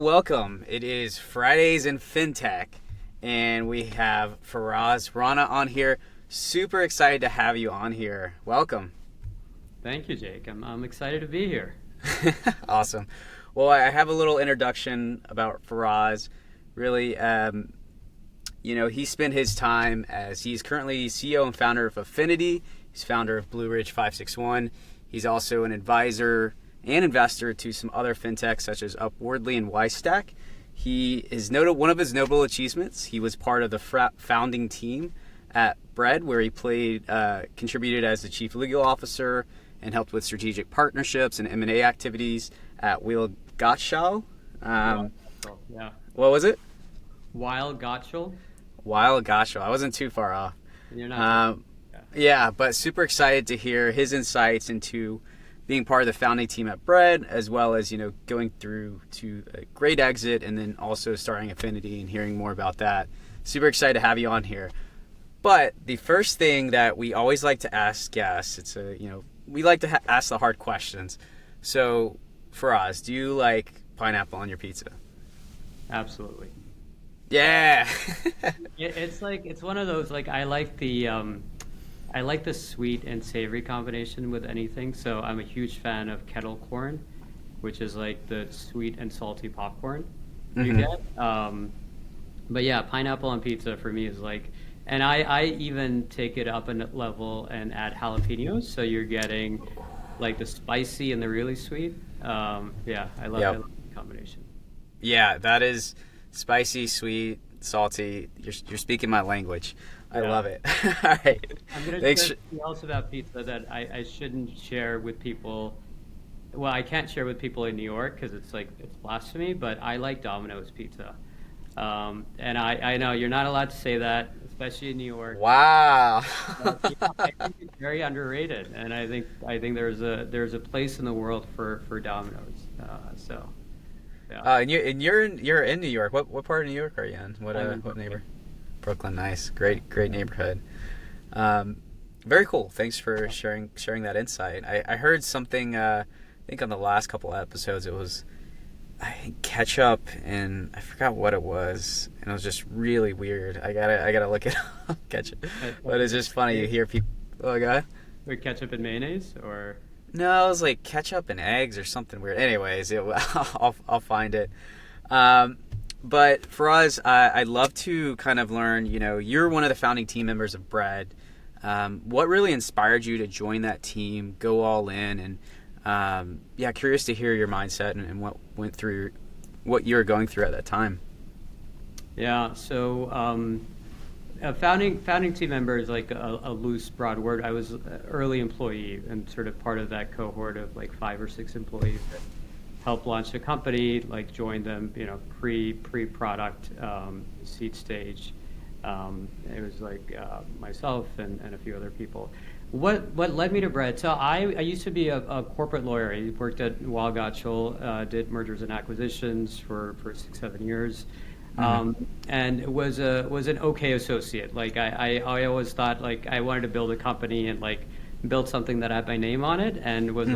Welcome. It is Fridays in Fintech, and we have Faraz Rana on here. Super excited to have you on here. Welcome. Thank you, Jake. I'm excited to be here. Awesome. Well, I have a little introduction about Faraz. Really, he spent his time as he's currently CEO and founder of Affinity. He's founder of Blue Ridge 561. He's also an advisor and investor to some other fintechs such as Upwardly and Wisestack. He is noted one of his notable achievements. He was part of the founding team at Bread, where he contributed as the chief legal officer and helped with strategic partnerships and M&A activities at Wheel Gotschall. Yeah. What was it? Weil Gotschall. Weil Gotschall. I wasn't too far off. You're not. Yeah, but super excited to hear his insights into being part of the founding team at Bread, as well as, going through to a great exit and then also starting Affinity and hearing more about that. Super excited to have you on here. But the first thing that we always like to ask guests, we like to ask the hard questions. So, Faraz, do you like pineapple on your pizza? Absolutely. Yeah. It's one of those, I like the sweet and savory combination with anything. So I'm a huge fan of kettle corn, which is like the sweet and salty popcorn you get. But yeah, pineapple on pizza for me is and I even take it up a level and add jalapenos. So you're getting like the spicy and the really sweet. Yeah, I love the combination. Yeah, that is spicy, sweet, salty. You're speaking my language. I love it. All right. I'm going to say else about pizza that I shouldn't share with people. Well, I can't share with people in New York because it's blasphemy, but I like Domino's pizza. And I know you're not allowed to say that, especially in New York. Wow. I think it's very underrated, and I think there's a place in the world for Domino's. So. Yeah. And you're in New York. What part of New York are you in? What neighbor? Brooklyn, nice, great neighborhood. Very cool. Thanks for sharing that insight. I heard something. I think on the last couple episodes, it was ketchup, and I forgot what it was, and it was just really weird. I gotta look it up. Ketchup, but it's just funny. You hear people. Oh, God. With ketchup and mayonnaise, or no, it was like ketchup and eggs or something weird. Anyways, I'll find it. But for us, I'd love to kind of learn, you're one of the founding team members of Bread. What really inspired you to join that team, go all in, and curious to hear your mindset and what you were going through at that time. Yeah, so a founding team member is like a loose, broad word. I was an early employee and sort of part of that cohort of 5 or 6 employees that helped launch the company, joined them, pre-product, seed stage. It was myself and a few other people. What led me to Bread? So I used to be a corporate lawyer. I worked at Weil Gotschall, did mergers and acquisitions for 6-7 years. And it was an okay associate. I always thought I wanted to build a company and built something that had my name on it, and was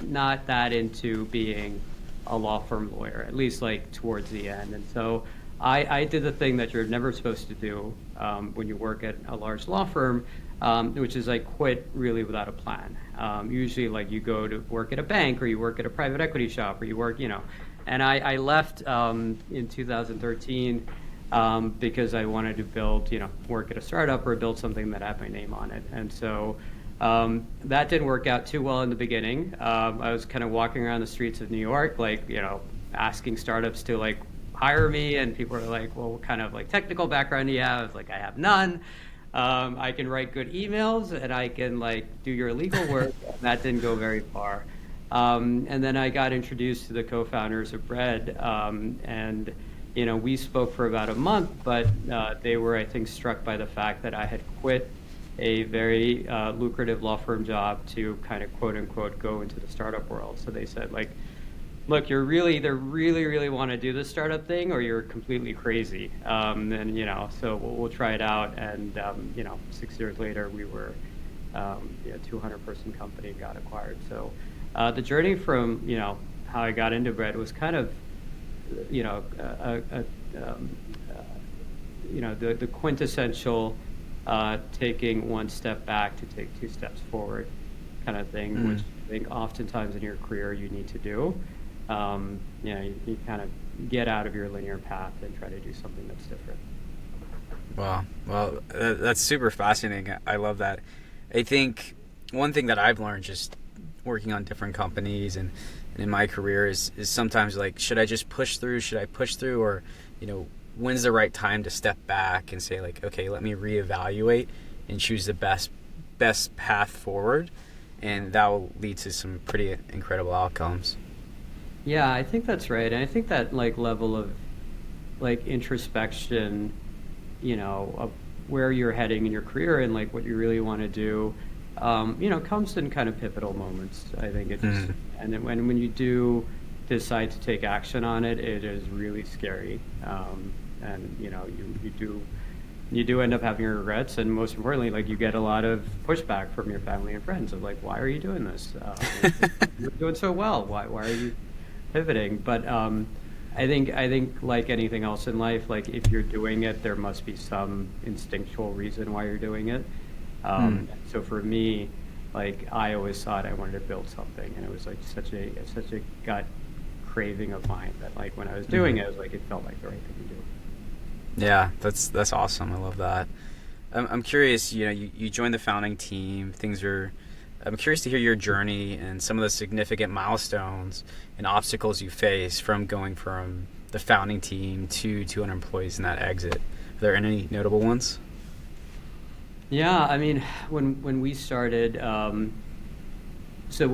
not that into being a law firm lawyer, at least towards the end. And so I did the thing that you're never supposed to do when you work at a large law firm, which is quit really without a plan. Usually you go to work at a bank, or you work at a private equity shop, or you work, and I left in 2013 because I wanted to build, work at a startup or build something that had my name on it. And so that didn't work out too well in the beginning. I was kind of walking around the streets of New York, asking startups to hire me, and people are well, what kind of technical background do you have? I was I have none. I can write good emails, and I can do your legal work. And that didn't go very far. And then I got introduced to the co-founders of Bread, and we spoke for about a month, but they were, I think, struck by the fact that I had quit a very lucrative law firm job to kind of quote unquote go into the startup world. So they said look, you're either really want to do this startup thing, or you're completely crazy. And so we'll try it out. And 6 years later, we were a 200-person company, got acquired. So the journey from how I got into Bread was kind of you know, the quintessential taking one step back to take two steps forward kind of thing, which I think oftentimes in your career you need to do. You kind of get out of your linear path and try to do something that's different. Wow. Well, that's super fascinating. I love that. I think one thing that I've learned just working on different companies and in my career is sometimes like, should I just push through? Should I push through? Or, when's the right time to step back and say like, okay, let me reevaluate and choose the best path forward. And that will lead to some pretty incredible outcomes. Yeah, I think that's right. And I think that like level of like introspection, of where you're heading in your career and like what you really want to do, comes in kind of pivotal moments. I think it just, and then when you do decide to take action on it, it is really scary. And you do end up having your regrets, and most importantly, like you get a lot of pushback from your family and friends of like, why are you doing this? You're doing so well. Why are you pivoting? But I think like anything else in life, like if you're doing it, there must be some instinctual reason why you're doing it. So for me, like I always thought I wanted to build something, and it was like such a gut craving of mine that like when I was doing it, it was like it felt like the right thing to do. Yeah, that's awesome. I love that. I'm curious. You joined the founding team. I'm curious to hear your journey and some of the significant milestones and obstacles you face from going from the founding team to 200 employees in that exit. Are there any notable ones? Yeah, I mean, when we started, so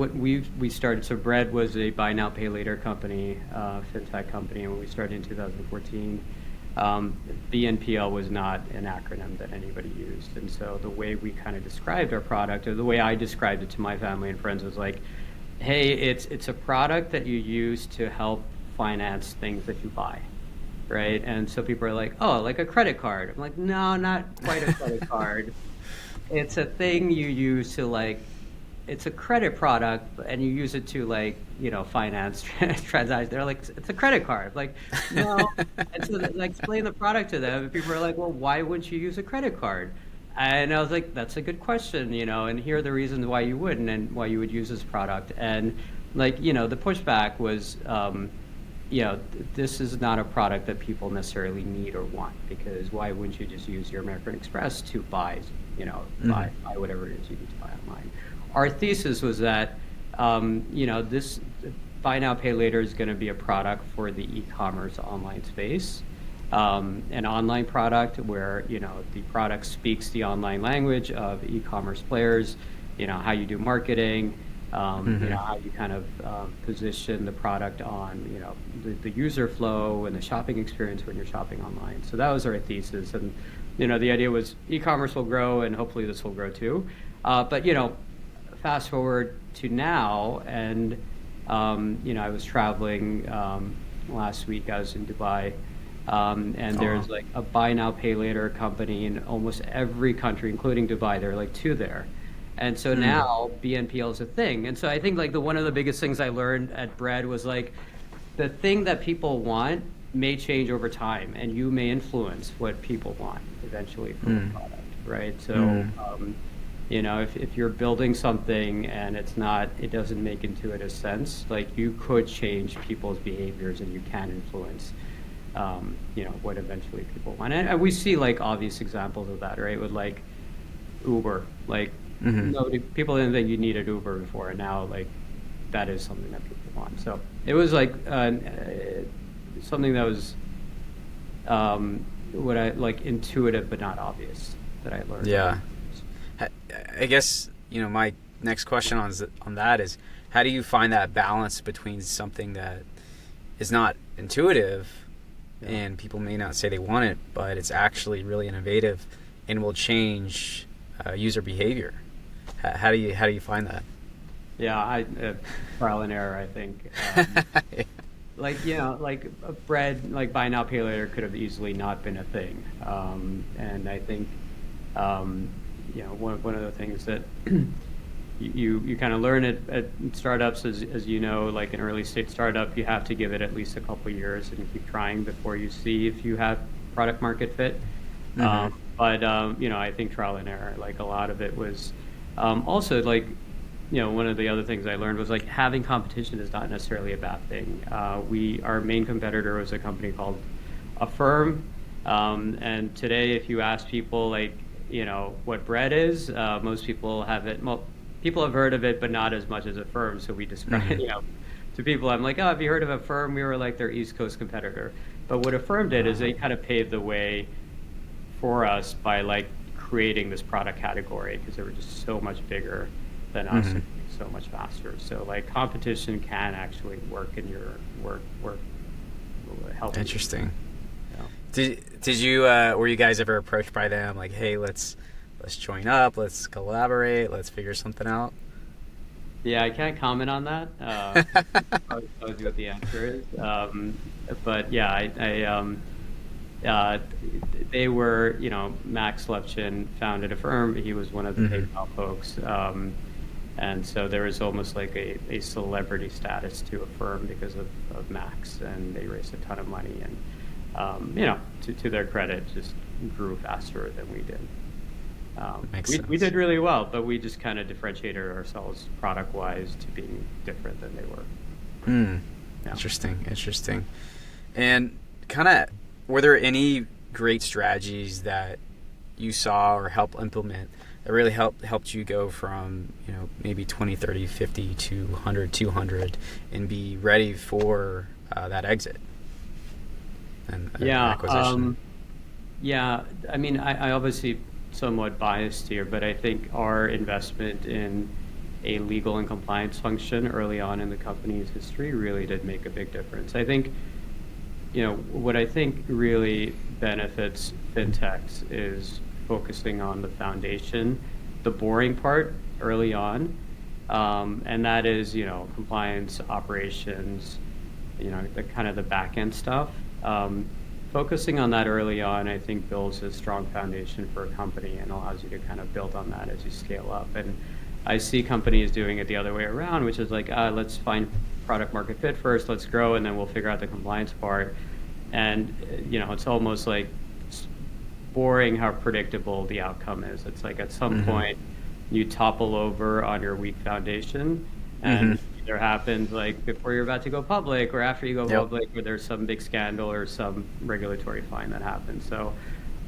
Bread was a buy now pay later company, fintech company, and when we started in 2014. BNPL was not an acronym that anybody used. And so the way we kind of described our product, or the way I described it to my family and friends, was like, hey, it's a product that you use to help finance things that you buy, right? And so people are like, oh, like a credit card. I'm like, no, not quite a credit card. It's a thing you use to like, it's a credit product, and you use it to like, finance transactions. They're like, it's a credit card. Like, no. And so I explain the product to them, and people are like, well, why wouldn't you use a credit card? And I was like, that's a good question, and here are the reasons why you wouldn't and why you would use this product. And like, the pushback was, this is not a product that people necessarily need or want, because why wouldn't you just use your American Express to buy, buy whatever it is you need to buy online? Our thesis was that, this buy now, pay later is going to be a product for the e-commerce online space, an online product where, the product speaks the online language of e-commerce players, how you do marketing, how you kind of position the product on, the user flow and the shopping experience when you're shopping online. So that was our thesis. And, the idea was e-commerce will grow, and hopefully this will grow too. But, fast forward to now, and I was traveling last week. I was in Dubai, and there's like a buy now pay later company in almost every country, including Dubai. There are like two there, and so now BNPL is a thing. And so I think like one of the biggest things I learned at Bread was like the thing that people want may change over time, and you may influence what people want eventually from the product, right? So. If you're building something and it doesn't make intuitive sense, like you could change people's behaviors, and you can influence, what eventually people want. And we see like obvious examples of that, right? With like Uber, like people didn't think you needed Uber before, and now like that is something that people want. So it was like something that was what I like intuitive but not obvious that I learned. Yeah. I guess, my next question on that is, how do you find that balance between something that is not intuitive and people may not say they want it, but it's actually really innovative and will change user behavior? How do you find that? Yeah, trial and error, I think. Like Bread, like buy now pay later could have easily not been a thing, and I think one of the things that you kind of learn it at startups, as you know, like an early stage startup, you have to give it at least a couple years and keep trying before you see if you have product market fit. Mm-hmm. But I think trial and error, like a lot of it was also like, one of the other things I learned was like having competition is not necessarily a bad thing. Our main competitor was a company called Affirm. And today, if you ask people like, what bread is, most people have it. Well, people have heard of it, but not as much as Affirm. So we describe, Mm-hmm. to people, I'm like, oh, have you heard of Affirm? We were like their East Coast competitor. But what Affirm did is they kind of paved the way for us by like creating this product category because they were just so much bigger than us Mm-hmm. and so much faster. So like competition can actually work in your work help you. Interesting. Yeah. Did you were you guys ever approached by them like, hey, let's join up, let's collaborate, let's figure something out? Yeah, I can't comment on that. I'll tell you what the answer is. But yeah, uh, they were, Max Levchin founded a firm. He was one of the Mm-hmm. PayPal folks. And so there was almost like a celebrity status to a firm because of Max, and they raised a ton of money. And, to their credit, just grew faster than we did. Makes We sense. did really well, but we just kind of differentiated ourselves product-wise to being different than they were. Hmm. Yeah. Interesting. And kind of, were there any great strategies that you saw or helped implement that really helped you go from, maybe 20, 30, 50 to 100, 200 and be ready for that exit and Yeah. acquisition? Yeah. I mean, I obviously somewhat biased here, but I think our investment in a legal and compliance function early on in the company's history really did make a big difference. I think, what I think really benefits fintechs is focusing on the foundation, the boring part early on, and that is, compliance, operations, the kind of the back end stuff. Focusing on that early on, I think, builds a strong foundation for a company and allows you to kind of build on that as you scale up. And I see companies doing it the other way around, which is like, let's find product market fit first, let's grow, and then we'll figure out the compliance part. And, it's almost like it's boring how predictable the outcome is. It's like at some Mm-hmm. point you topple over on your weak foundation, and Mm-hmm. either happens like before you're about to go public or after you go Yep. public, or there's some big scandal or some regulatory fine that happens. So,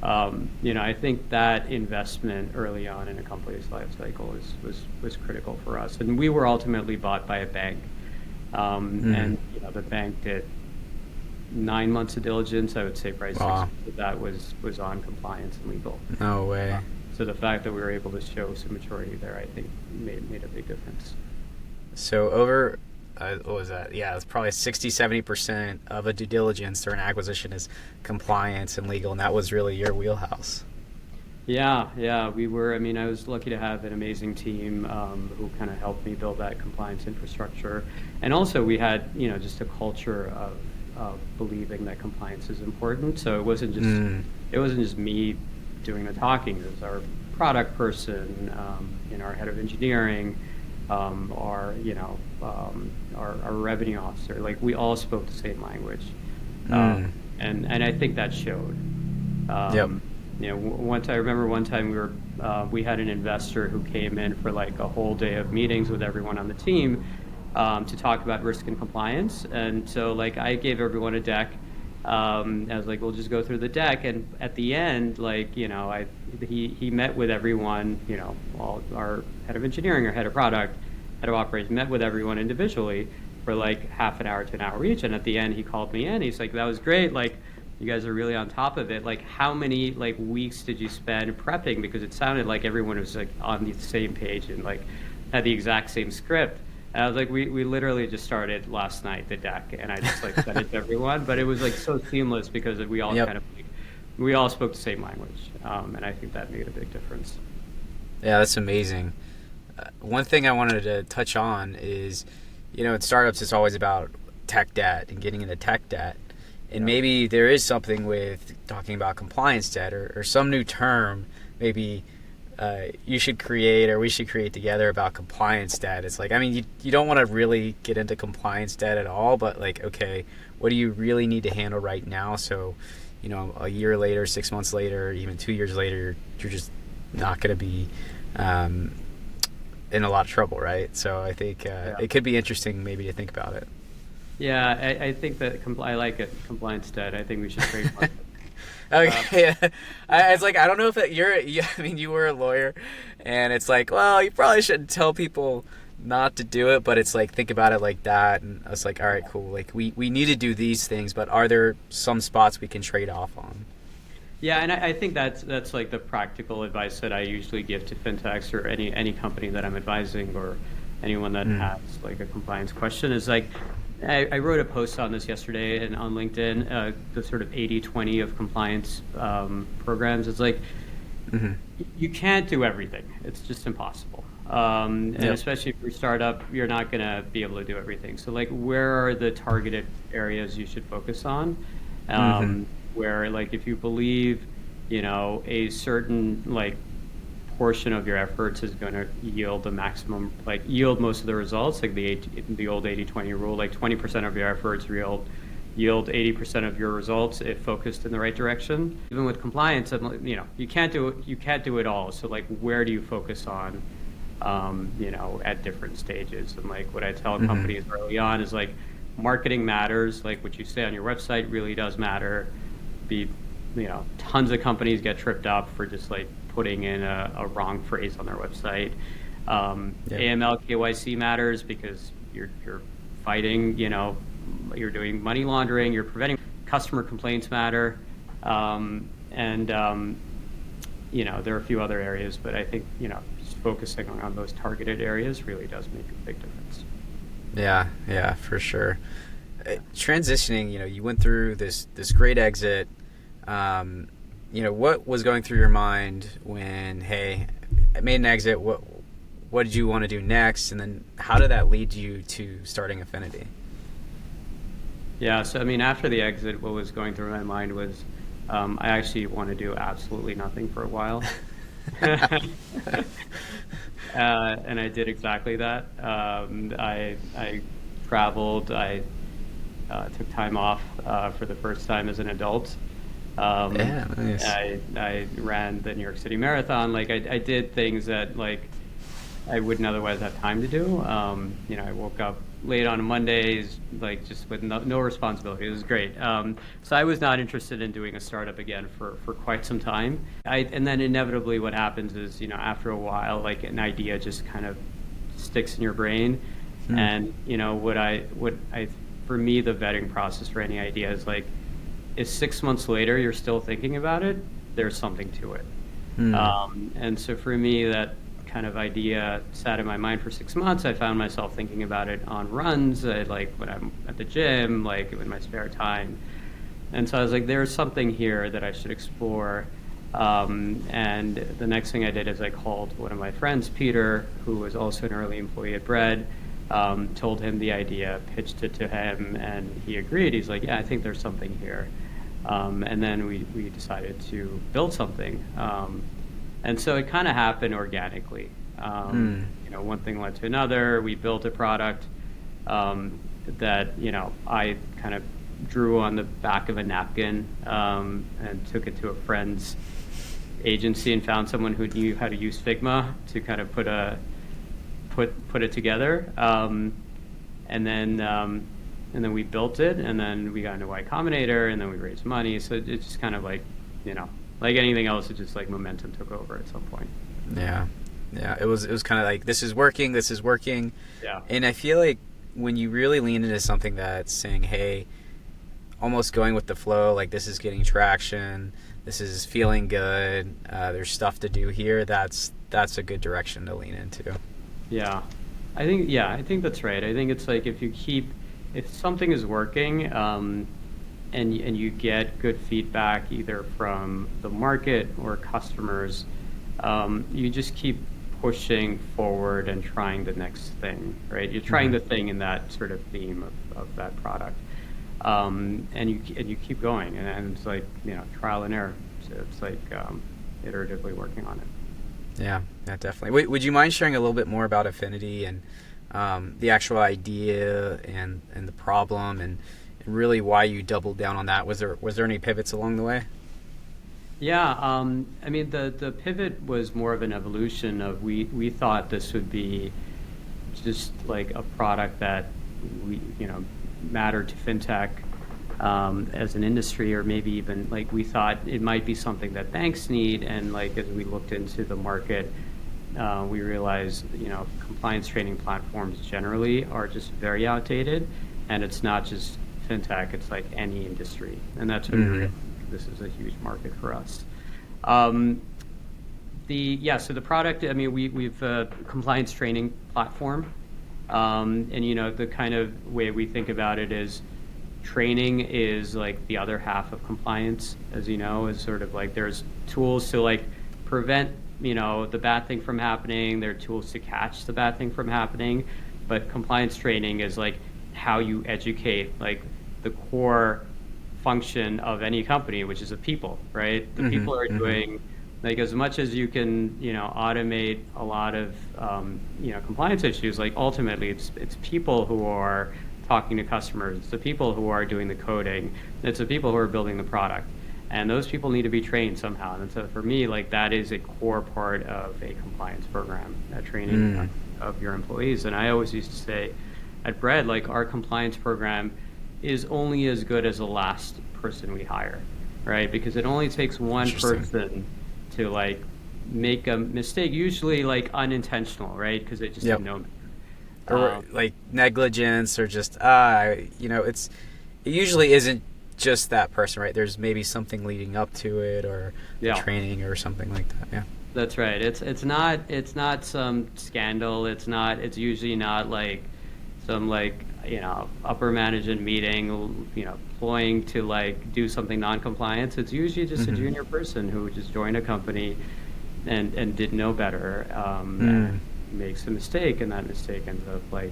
I think that investment early on in a company's life cycle was critical for us. And we were ultimately bought by a bank. Mm-hmm. And, the bank did 9 months of diligence. I would say probably Wow. 6 of that was on compliance and legal. No way. So the fact that we were able to show some maturity there, I think, made a big difference. So over, what was that? Yeah, it's probably 60, 70% of a due diligence or an acquisition is compliance and legal, and that was really your wheelhouse. Yeah, we were. I mean, I was lucky to have an amazing team who kind of helped me build that compliance infrastructure, and also we had, just a culture of believing that compliance is important. So it wasn't just me doing the talking. It was our product person, our head of engineering, our revenue officer. Like we all spoke the same language, Mm. and I think that showed. Yep. I remember one time we had an investor who came in for like a whole day of meetings with everyone on the team to talk about risk and compliance. And so like I gave everyone a deck. I was like, we'll just go through the deck. And at the end, like, he met with everyone, all our head of engineering, our head of product, head of operations, met with everyone individually for like half an hour to an hour each. And at the end, he called me in. He's like, that was great. Like, you guys are really on top of it. Like, how many like weeks did you spend prepping? Because it sounded like everyone was like on the same page and like had the exact same script. And I was like, we literally just started last night, the deck, and I just like sent it to everyone. But it was like so seamless because we all Yep. kind of we all spoke the same language, and I think that made a big difference. Yeah, that's amazing. One thing I wanted to touch on is, in startups, it's always about tech debt and getting into tech debt. And maybe there is something with talking about compliance debt or some new term, maybe you should create, or we should create together about compliance debt. It's like, I mean, you don't want to really get into compliance debt at all, but like, okay, what do you really need to handle right now? So, you know, a year later, 6 months later, even 2 years later, you're just not going to be in a lot of trouble, right? So I think it could be interesting maybe to think about it. Yeah, I think that I like it. Compliance debt. I think we should trademark it. Okay, it's like, I don't know if I mean, you were a lawyer, and it's like, well, you probably shouldn't tell people not to do it, but it's like, think about it like that, and I was like, all right, cool. Like, we need to do these things, but are there some spots we can trade off on? Yeah, and I think that's like the practical advice that I usually give to fintechs or any company that I'm advising, or anyone that has like a compliance question, is like, I wrote a post on this yesterday and on LinkedIn, the sort of 80-20 of compliance programs. It's like, you can't do everything. It's just impossible. And especially if you're a startup, you're not going to be able to do everything. So like, where are the targeted areas you should focus on? Where, like, if you believe, you know, a certain like portion of your efforts is going to yield the maximum, like yield most of the results, like the old 80-20 rule, like 20% of your efforts yield 80% of your results if focused in the right direction. Even with compliance, you know, you can't do it all. So like, where do you focus on, you know, at different stages? And like, what I tell companies early on is like, marketing matters. Like, what you say on your website really does matter. You know, tons of companies get tripped up for just like putting in a wrong phrase on their website. AML KYC matters because you're fighting, you know, you're doing money laundering, you're preventing. Customer complaints matter, and you know, there are a few other areas, but I think, you know, just focusing on those targeted areas really does make a big difference. Yeah, for sure. Transitioning, you know, you went through this great exit. You know, what was going through your mind when, hey, I made an exit? What did you want to do next? And then how did that lead you to starting Affinity? Yeah, so I mean, after the exit, what was going through my mind was, I actually want to do absolutely nothing for a while. And I did exactly that. I traveled. I took time off for the first time as an adult. Nice. I ran the New York City Marathon. Like, I did things that like I wouldn't otherwise have time to do. You know, I woke up late on Mondays, like just with no responsibility. It was great. So I was not interested in doing a startup again for quite some time. And then inevitably what happens is, you know, after a while, like an idea just kind of sticks in your brain. And, you know, for me, the vetting process for any idea is like, if 6 months later you're still thinking about it, there's something to it. And so for me, that kind of idea sat in my mind for 6 months. I found myself thinking about it on runs, like when I'm at the gym, like in my spare time. And so I was like, there's something here that I should explore. And the next thing I did is I called one of my friends, Peter, who was also an early employee at Bread, told him the idea, pitched it to him, and he agreed. He's like, yeah, I think there's something here. And then we decided to build something. And so it kind of happened organically. You know, one thing led to another. We built a product that, you know, I kind of drew on the back of a napkin and took it to a friend's agency and found someone who knew how to use Figma to kind of put it together. And then we built it, and then we got into Y Combinator, and then we raised money. So it's just kind of like, you know, like anything else, it just like momentum took over at some point. Yeah. It was kind of like, this is working. Yeah. And I feel like when you really lean into something that's saying, hey, almost going with the flow, like this is getting traction, this is feeling good, there's stuff to do here, that's a good direction to lean into. Yeah. I think that's right. I think it's like, if something is working, and you get good feedback either from the market or customers, you just keep pushing forward and trying the next thing, right? You're trying the thing in that sort of theme of that product, and you keep going, and it's like, you know, trial and error. So it's like iteratively working on it. Yeah, yeah, definitely. Would you mind sharing a little bit more about Affinity and the actual idea and the problem and really why you doubled down on that? Was there any pivots along the way? Yeah, I mean the pivot was more of an evolution of we thought this would be just like a product that we mattered to fintech as an industry, or maybe even like we thought it might be something that banks need. And like as we looked into the market, we realized compliance training platforms generally are just very outdated, and it's not just fintech; it's like any industry, and that's when we realized this is a huge market for us. Um, so the product, I mean, we've a compliance training platform, and the kind of way we think about it is training is like the other half of compliance, as you know, is sort of like there's tools to like prevent the bad thing from happening. There are tools to catch the bad thing from happening, but compliance training is like how you educate like the core function of any company, which is the people, right? The people are doing like as much as you can, automate a lot of compliance issues. Like ultimately, it's people who are talking to customers. It's the people who are doing the coding. It's the people who are building the product, and those people need to be trained somehow. And so for me, like that is a core part of a compliance program, training of your employees. And I always used to say at Bread, like our compliance program is only as good as the last person we hire, right? Because it only takes one person to like make a mistake, usually like unintentional, right? Because they just didn't know. Or like negligence, or just it usually isn't just that person, right? There's maybe something leading up to it, or training or something like that. Yeah, that's right. It's not some scandal. It's usually not like some like upper management meeting ploying to like do something non-compliance. It's usually just a junior person who just joined a company and didn't know better, and makes a mistake, and that mistake ends up like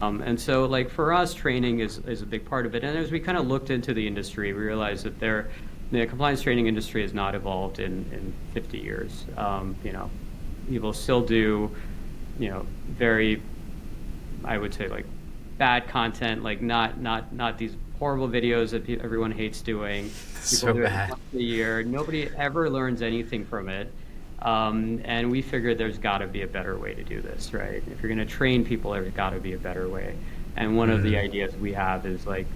and so like for us, training is a big part of it. And as we kind of looked into the industry, we realized that the compliance training industry has not evolved in 50 years. People still do very, I would say, like bad content, like not these horrible videos that everyone hates doing. People so do bad. it once a year. Nobody ever learns anything from it. And we figured there's got to be a better way to do this, right? If you're going to train people, there's got to be a better way. And one of the ideas we have is like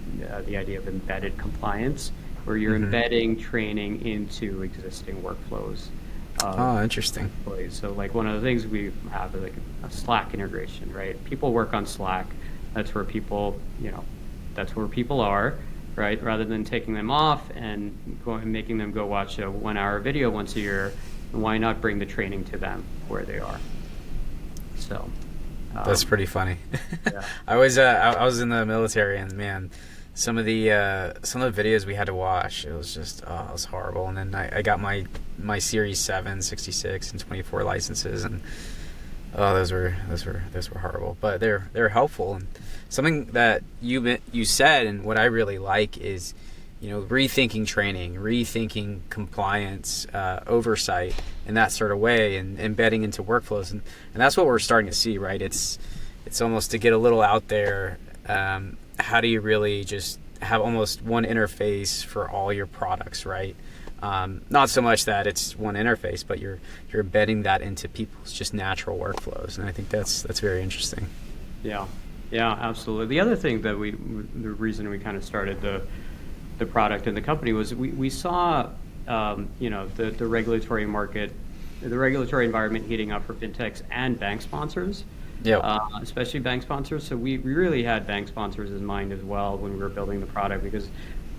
the idea of embedded compliance, where you're embedding training into existing workflows. Interesting. So like one of the things we have is like a Slack integration, right? People work on Slack. That's where people, that's where people are, right? Rather than taking them off and making them go watch a 1-hour video once a year, why not bring the training to them where they are? So that's pretty funny. Yeah. I was in the military, and man, some of the videos we had to watch, it was just it was horrible. And then I got my Series 7, 66, and 24 licenses, and those were horrible, but they're helpful. And something that you said, and what I really like is, rethinking training, rethinking compliance, oversight in that sort of way, and embedding into workflows, and that's what we're starting to see, right? It's almost to get a little out there. How do you really just have almost one interface for all your products, right? Not so much that it's one interface, but you're embedding that into people's just natural workflows, and I think that's very interesting. Yeah, absolutely. The other thing that the reason we kind of started the product and the company was we saw the regulatory market, the regulatory environment heating up for fintechs and bank sponsors. Yeah. Especially bank sponsors. So we really had bank sponsors in mind as well when we were building the product, because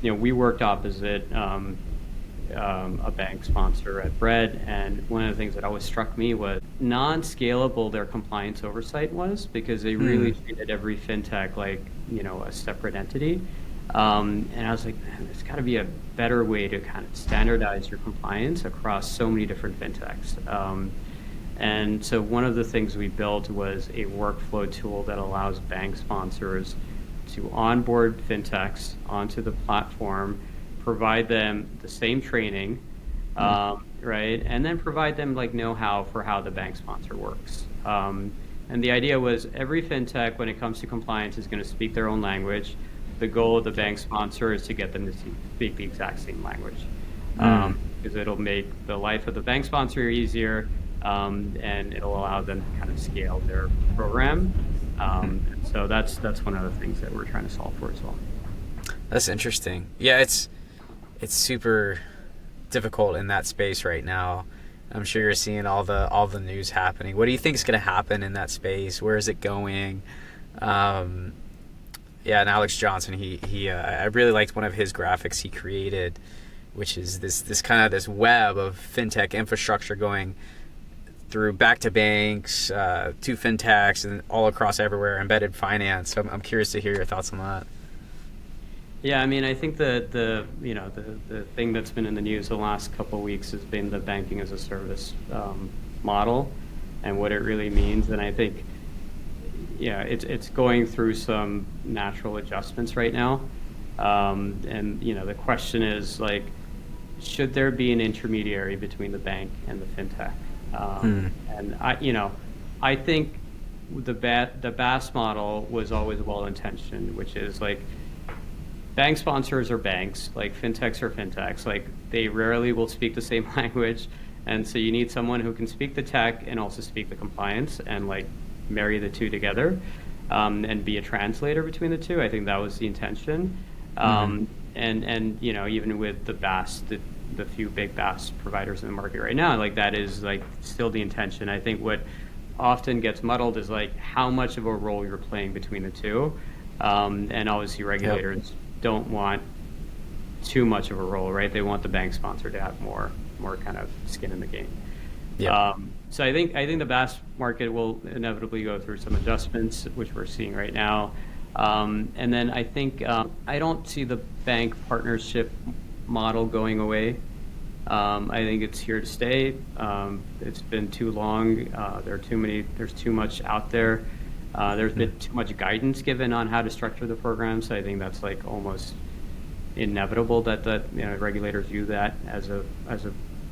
we worked opposite a bank sponsor at Bread, and one of the things that always struck me was non-scalable their compliance oversight was, because they really treated every fintech like a separate entity. And I was like, man, there's got to be a better way to kind of standardize your compliance across so many different fintechs. And so one of the things we built was a workflow tool that allows bank sponsors to onboard fintechs onto the platform, provide them the same training, right? And then provide them like know-how for how the bank sponsor works. And the idea was every fintech, when it comes to compliance, is going to speak their own language. The goal of the bank sponsor is to get them to speak the exact same language, because it'll make the life of the bank sponsor easier, and it'll allow them to kind of scale their program. So that's one of the things that we're trying to solve for as well. That's interesting. Yeah, it's super difficult in that space right now. I'm sure you're seeing all the news happening. What do you think is going to happen in that space? Where is it going? And Alex Johnson, I really liked one of his graphics he created, which is this kind of this web of fintech infrastructure going through back to banks, to fintechs, and all across everywhere, embedded finance. So I'm curious to hear your thoughts on that. Yeah, I mean, I think the thing that's been in the news the last couple of weeks has been the banking as a service model and what it really means. And I think, it's going through some natural adjustments right now. And the question is like, should there be an intermediary between the bank and the fintech? And I think the BaaS model was always well intentioned, which is like, bank sponsors are banks, like fintechs are fintechs. Like they rarely will speak the same language, and so you need someone who can speak the tech and also speak the compliance and like marry the two together, and be a translator between the two. I think that was the intention. And even with the BaaS, the few big BaaS providers in the market right now, like that is like still the intention. I think what often gets muddled is like how much of a role you're playing between the two, and obviously regulators don't want too much of a role, right? They want the bank sponsor to have more kind of skin in the game. So I think the BaaS market will inevitably go through some adjustments, which we're seeing right now. And then I think I don't see the bank partnership model going away. I think it's here to stay. It's been too long. There's too much out there. There's been too much guidance given on how to structure the program, so I think that's like almost inevitable that regulators view that as a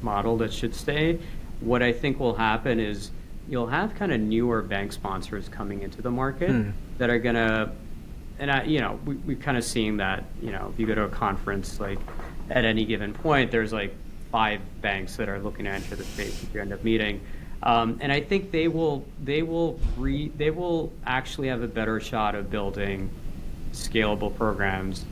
model that should stay. What I think will happen is you'll have kind of newer bank sponsors coming into the market that are gonna, and we've kind of seen that. If you go to a conference, like at any given point, there's like 5 banks that are looking to enter the space if you end up meeting. And I think they will actually have a better shot of building scalable programs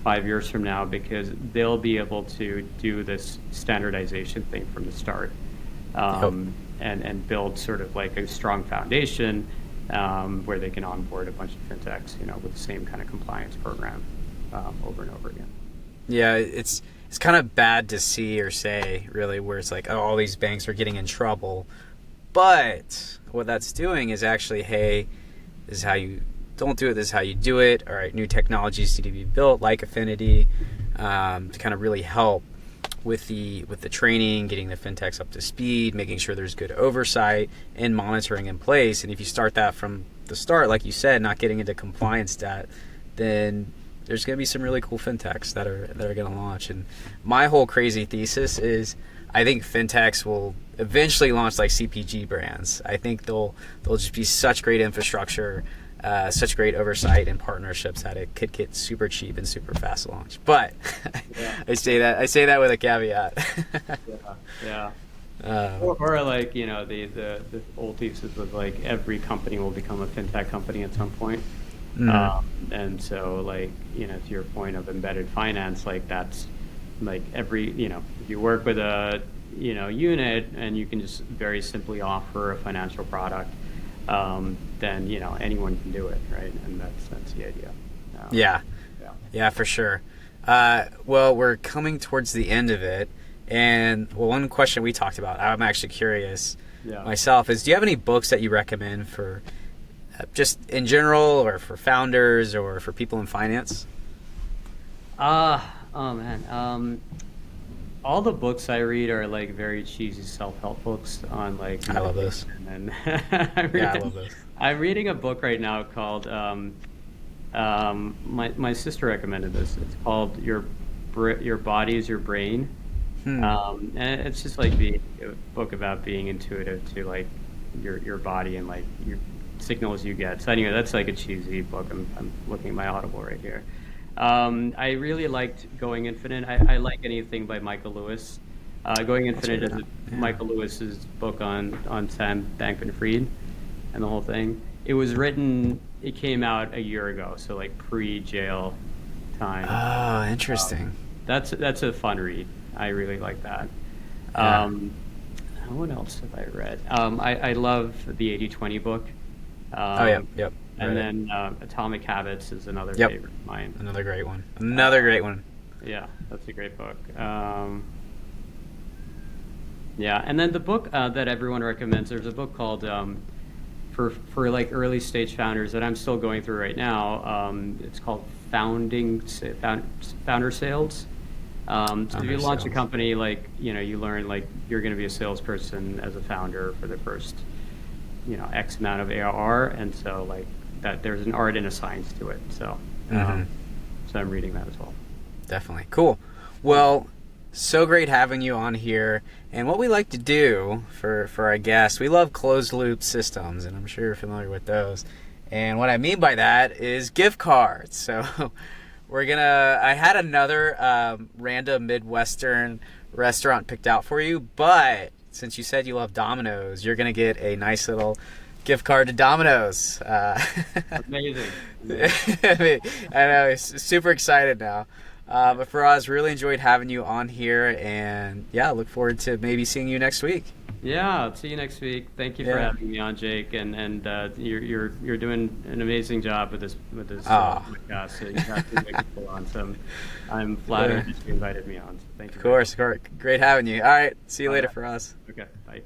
5 years from now, because they'll be able to do this standardization thing from the start, and build sort of like a strong foundation where they can onboard a bunch of fintechs, with the same kind of compliance program over and over again. Yeah, it's kind of bad to see or say, really, where it's like, oh, all these banks are getting in trouble. But what that's doing is actually, hey, this is how you don't do it, this is how you do it. All right, new technologies need to be built, like Affinity, to kind of really help with the training, getting the fintechs up to speed, making sure there's good oversight and monitoring in place. And if you start that from the start, like you said, not getting into compliance debt, then there's going to be some really cool fintechs that are going to launch. And my whole crazy thesis is I think fintechs will eventually launch like CPG brands. I think they'll just be such great infrastructure, such great oversight and partnerships that it could get super cheap and super fast to launch. But I say that with a caveat. Or like the old thesis was like every company will become a fintech company at some point. And so like to your point of embedded finance, like that's like every if you work with a unit and you can just very simply offer a financial product, then anyone can do it, right? And that's the idea. Yeah, for sure. Well, we're coming towards the end of it, and one question we talked about, I'm actually curious myself, is do you have any books that you recommend for just in general, or for founders, or for people in finance? Oh man. All the books I read are like very cheesy self-help books on like. I love those. And I love those. I'm reading a book right now called. My sister recommended this. It's called Your Body is Your Brain, And it's just like a book about being intuitive to like your body and like your signals you get. So anyway, that's like a cheesy book. I'm looking at my Audible right here. I really liked Going Infinite. I like anything by Michael Lewis. Going Infinite is Michael Lewis's book on Sam Bankman-Fried and the whole thing. It came out a year ago, so like pre-jail time. Oh, interesting. That's a fun read. I really like that. What else have I read? I love the 80/20 book. Yep. And then Atomic Habits is another favorite of mine. Another great one. Great one. Yeah, that's a great book. Yeah, and then the book that everyone recommends, there's a book called for like early stage founders that I'm still going through right now. It's called Founder Sales. So if you launch a company, like you learn like you're going to be a salesperson as a founder for the first X amount of ARR, and so like that there's an art and a science to it. So so I'm reading that as well. Definitely cool. Well, so great having you on here. And what we like to do for our guests, we love closed loop systems, and I'm sure you're familiar with those. And what I mean by that is gift cards. So I had another random Midwestern restaurant picked out for you, but since you said you love Domino's, you're going to get a nice little gift card to Domino's. Amazing. I know, super excited now. But Faraz, really enjoyed having you on here, and look forward to maybe seeing you next week. Yeah, I'll see you next week. Thank you for having me on, Jake, and you're doing an amazing job with this podcast. So you have to make people on. So I'm flattered that you invited me on. So thank you. Of course, great having you. All right, see you later, Faraz. Okay, bye.